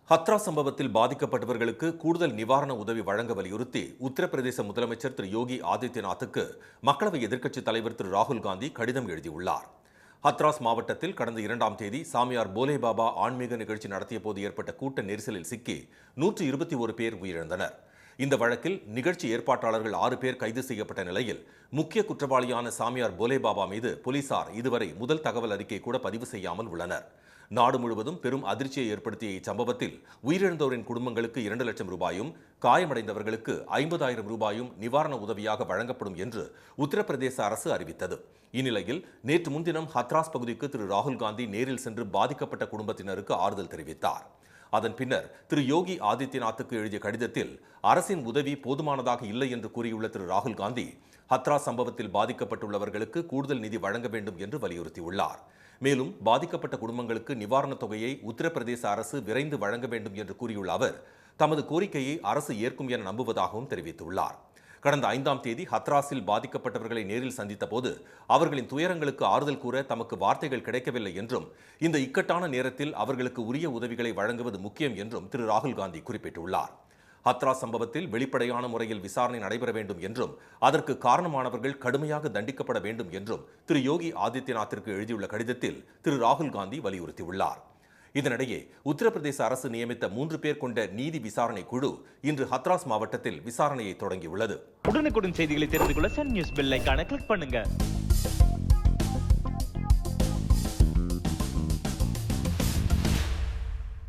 ஹத்ரா சம்பவத்தில் பாதிக்கப்பட்டவர்களுக்கு கூடுதல் நிவாரண உதவி வழங்க வலியுறுத்தி உத்தரப்பிரதேச முதலமைச்சர் திரு யோகி ஆதித்யநாத்துக்கு மக்களவை எதிர்க்கட்சித் தலைவர் திரு ராகுல் காந்தி கடிதம் எழுதியுள்ளார். ஹத்ராஸ் மாவட்டத்தில் கடந்த 2ஆம் தேதி சாமியார் போலே பாபா ஆன்மீக நிகழ்ச்சி நடத்திய போது ஏற்பட்ட கூட்ட நெரிசலில் சிக்கி 121 பேர் உயிரிழந்தனர். இந்த வழக்கில் நிகழ்ச்சி ஏற்பாட்டாளர்கள் 6 பேர் கைது செய்யப்பட்ட நிலையில் முக்கிய குற்றவாளியான சாமியார் போலே பாபா மீது போலீசார் இதுவரை முதல் தகவல் அறிக்கை கூட பதிவு செய்யாமல் உள்ளனர். நாடு முழுவதும் பெரும் அதிர்ச்சியை ஏற்படுத்திய இச்சம்பவத்தில் உயிரிழந்தோரின் குடும்பங்களுக்கு 2 லட்சம் ரூபாயும், காயமடைந்தவர்களுக்கு 50,000 ரூபாயும் நிவாரண உதவியாக வழங்கப்படும் என்று உத்தரப்பிரதேச அரசு அறிவித்தது. இந்நிலையில் நேற்று முன்தினம் ஹத்ராஸ் பகுதிக்கு திரு ராகுல் காந்தி நேரில் சென்று பாதிக்கப்பட்ட குடும்பத்தினருக்கு ஆறுதல் தெரிவித்தார். அதன் பின்னர் திரு யோகி ஆதித்யநாத்துக்கு எழுதிய கடிதத்தில் அரசின் உதவி போதுமானதாக இல்லை என்று கூறியுள்ள திரு ராகுல் காந்தி, ஹத்ராஸ் சம்பவத்தில் பாதிக்கப்பட்டுள்ளவர்களுக்கு கூடுதல் நிதி வழங்க வேண்டும் என்று வலியுறுத்தியுள்ளார். மேலும் பாதிக்கப்பட்ட குடும்பங்களுக்கு நிவாரணத் தொகையை உத்தரப்பிரதேச அரசு விரைந்து வழங்க வேண்டும் என்று கூறியுள்ள அவர், தமது கோரிக்கையை அரசு ஏற்கும் என நம்புவதாகவும் தெரிவித்துள்ளார். கடந்த 5ஆம் தேதி ஹத்ராஸில் பாதிக்கப்பட்டவர்களை நேரில் சந்தித்த போது அவர்களின் துயரங்களுக்கு ஆறுதல் கூற தமக்கு வார்த்தைகள் கிடைக்கவில்லை என்றும், இந்த இக்கட்டான நேரத்தில் அவர்களுக்கு உரிய உதவிகளை வழங்குவது முக்கியம் என்றும் திரு ராகுல் காந்தி குறிப்பிட்டுள்ளார். ஹத்ராஸ் சம்பவத்தில் வெளிப்படையான முறையில் விசாரணை நடைபெற வேண்டும் என்றும், அதற்கு காரணமானவர்கள் கடுமையாக தண்டிக்கப்பட வேண்டும் என்றும் திரு யோகி ஆதித்யநாத்திற்கு எழுதியுள்ள கடிதத்தில் திரு ராகுல் காந்தி வலியுறுத்தியுள்ளார். இதனிடையே உத்தரப்பிரதேச அரசு நியமித்த 3 பேர் கொண்ட நீதி விசாரணை குழு இன்று ஹத்ராஸ் மாவட்டத்தில் விசாரணையை தொடங்கியுள்ளது. உடனுக்குடன் செய்திகளை தெரிந்து கொள்ள சன் நியூஸ் பெல் ஐகானை கிளிக் பண்ணுங்க.